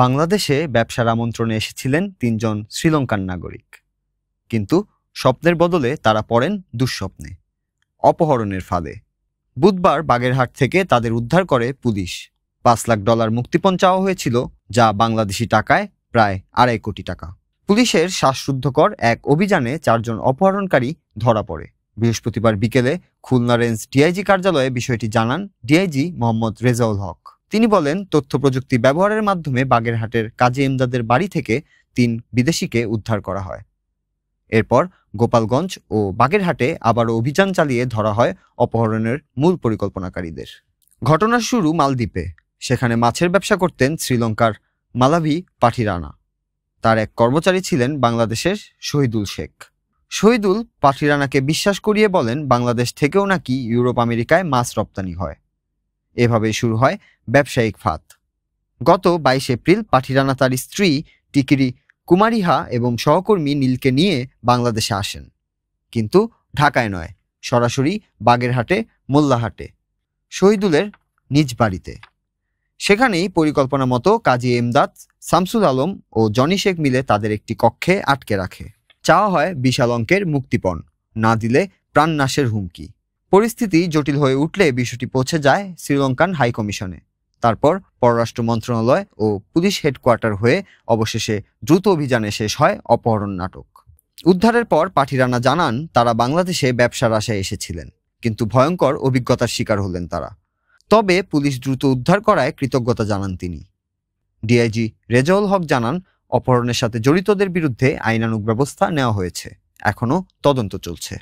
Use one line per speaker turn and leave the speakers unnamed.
বাংলাদেশে ব্যবসার আমন্ত্রণে এসেছিলেন ৩ জন শ্রীলঙ্কান নাগরিক, কিন্তু স্বপ্নের বদলে তারা পড়েন দুঃস্বপ্নে, অপহরণের ফাঁদে। বুধবার বাগেরহাট থেকে তাদের উদ্ধার করে পুলিশ। $৫ লাখ মুক্তিপণ চাওয়া হয়েছিল, যা বাংলাদেশি টাকায় প্রায় ২.৫ কোটি টাকা। পুলিশের শ্বাসরুদ্ধকর এক অভিযানে ৪ জন অপহরণকারী ধরা পড়ে। বৃহস্পতিবার বিকেলে খুলনা রেঞ্জ ডিআইজি কার্যালয়ে বিষয়টি জানান ডিআইজি মোহাম্মদ রেজাউল হক। তিনি বলেন, তথ্য প্রযুক্তি ব্যবহারের মাধ্যমে বাগেরহাটের কাজী এমদাদের বাড়ি থেকে ৩ বিদেশিকে উদ্ধার করা হয়। এরপর গোপালগঞ্জ ও বাগেরহাটে আবারও অভিযান চালিয়ে ধরা হয় অপহরণের মূল পরিকল্পনাকারীদের। ঘটনার শুরু মালদ্বীপে। সেখানে মাছের ব্যবসা করতেন শ্রীলঙ্কার মালাভি পাঠিরানা। তার এক কর্মচারী ছিলেন বাংলাদেশের শহীদুল শেখ। শহীদুল পাঠিরানাকে বিশ্বাস করিয়ে বলেন, বাংলাদেশ থেকেও নাকি ইউরোপ আমেরিকায় মাছ রপ্তানি হয়। এভাবেই শুরু হয় ব্যবসায়িক ফাঁদ। গত ২২ এপ্রিল পাঠিরানা তার স্ত্রী টিকিরি কুমারিহা এবং সহকর্মী নীলকে নিয়ে বাংলাদেশে আসেন, কিন্তু ঢাকায় নয়, সরাসরি বাগেরহাটে মোল্লাহাটে শহীদুলের নিজ বাড়িতে। সেখানেই পরিকল্পনা মতো কাজী এমদাদ, শামসুল আলম ও জনি শেখ মিলে তাদের একটি কক্ষে আটকে রাখে। চাওয়া হয় বিশাল অঙ্কের মুক্তিপণ, না দিলে প্রাণনাশের হুমকি। পরিস্থিতি জটিল হয়ে উঠলে বিষয়টি পৌঁছে যায় শ্রীলঙ্কান হাইকমিশনে। তারপর পররাষ্ট্র মন্ত্রণালয় ও পুলিশ হেডকোয়ার্টার হয়ে অবশেষে দ্রুত অভিযানে শেষ হয় অপহরণ নাটক। উদ্ধারের পর পাঠিরানা জানান, তারা বাংলাদেশে ব্যবসার আশায় এসেছিলেন, কিন্তু ভয়ঙ্কর অভিজ্ঞতার শিকার হলেন তারা। তবে পুলিশ দ্রুত উদ্ধার করায় কৃতজ্ঞতা জানান তিনি। ডিআইজি রেজাউল হক জানান, অপহরণের সাথে জড়িতদের বিরুদ্ধে আইনানুগ ব্যবস্থা নেওয়া হয়েছে, এখনও তদন্ত চলছে।